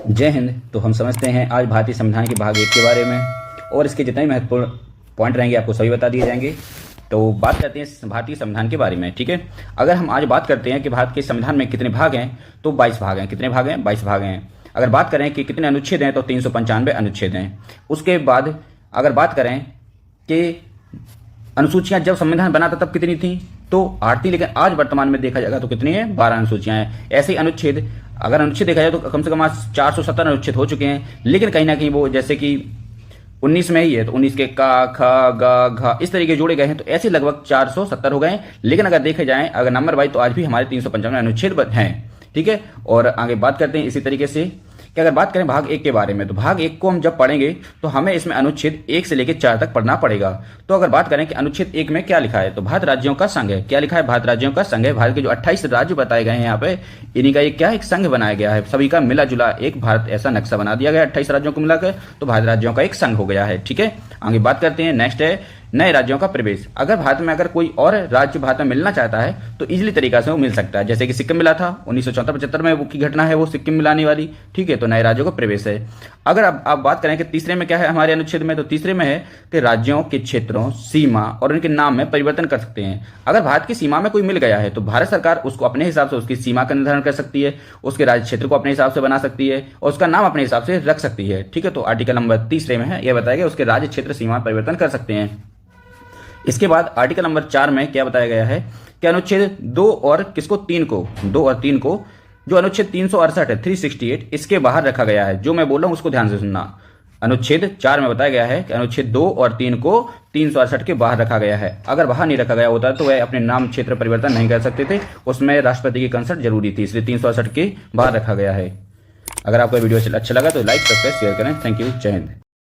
जय हिंद। तो हम समझते हैं आज भारतीय संविधान के भाग 1 के बारे में, और इसके जितने भी महत्वपूर्ण पॉइंट रहेंगे आपको सभी बता दिए जाएंगे। तो बात करते हैं भारतीय संविधान के बारे में, ठीक है। अगर हम आज बात करते हैं कि भारत के संविधान में कितने भाग हैं, तो 22 भाग हैं। कितने भाग हैं? 22 भाग हैं। अगर बात करें कि कितने अनुच्छेद हैं, तो 395 अनुच्छेद हैं। उसके बाद अगर बात करें कि अनुसूचियां जब संविधान बना था तब कितनी थी, तो 8 थी, लेकिन आज वर्तमान में देखा जाएगा तो कितनी है? 12 अनुसूचियां हैं। ऐसे ही अनुच्छेद, अगर अनुच्छेद देखा जाए तो कम से कम आज 470 अनुच्छेद हो चुके हैं, लेकिन कहीं ना कहीं वो जैसे कि 19 में ही है तो 19 के का, ख, ग, घ इस तरीके जोड़े गए हैं, तो ऐसे लगभग 470 हो गए हैं। लेकिन अगर देखे जाए अगर नंबर वाइज तो आज भी हमारे 395 अनुच्छेद हैं, ठीक है। और आगे बात करते हैं इसी तरीके से कि अगर बात करें भाग 1 के बारे में, तो भाग 1 को हम जब पढ़ेंगे तो हमें इसमें अनुच्छेद 1 से लेकर 4 तक पढ़ना पड़ेगा। तो अगर बात करें कि अनुच्छेद 1 में क्या लिखा है, तो भारत राज्यों का संघ है। क्या लिखा है? भारत राज्यों का संघ है। भारत के जो 28 राज्य बताए गए हैं यहाँ पे, इन्हीं का एक क्या है? एक संघ बनाया गया है। सभी का मिला जुला एक भारत ऐसा नक्शा बना दिया गया 28 राज्यों को मिलाकर, तो भारत राज्यों का एक संघ हो गया है, ठीक है। आगे बात करते हैं, नेक्स्ट है नए राज्यों का प्रवेश। अगर भारत में अगर कोई और राज्य भारत में मिलना चाहता है तो इजीली तरीका से वो मिल सकता है। जैसे कि सिक्किम मिला था 1974-75 में, वो की घटना है वो सिक्किम मिलाने वाली, ठीक है। तो नए राज्यों का प्रवेश है। अगर अब आप बात करें कि तीसरे में क्या है हमारे अनुच्छेद में, तो तीसरे में है कि राज्यों के क्षेत्रों, सीमा और उनके नाम में परिवर्तन कर सकते हैं। अगर भारत की सीमा में कोई मिल गया है तो भारत सरकार उसको अपने हिसाब से उसकी सीमा का निर्धारण कर सकती है, उसके राज्य क्षेत्र को अपने हिसाब से बना सकती है और उसका नाम अपने हिसाब से रख सकती है, ठीक है। तो आर्टिकल नंबर तीसरे में है, यह बताया गया उसके राज्य क्षेत्र सीमा परिवर्तन कर सकते हैं। इसके बाद आर्टिकल नंबर 4 में क्या बताया गया है कि अनुच्छेद 2 और 3 को जो अनुच्छेद 368 है 368 इसके बाहर रखा गया है। जो मैं बोल रहा हूं उसको ध्यान से सुनना। अनुच्छेद 4 में बताया गया है कि अनुच्छेद 2 और 3 को 368 के बाहर रखा गया है। अगर बाहर नहीं रखा गया होता तो वह अपने नाम क्षेत्र परिवर्तन नहीं कर सकते थे, उसमें राष्ट्रपति की कंसल्ट जरूरी थी, इसलिए 368 के बाहर रखा गया है। अगर आपको वीडियो अच्छा लगा तो लाइक, सब्सक्राइब, शेयर करें। Thank you. जय हिंद।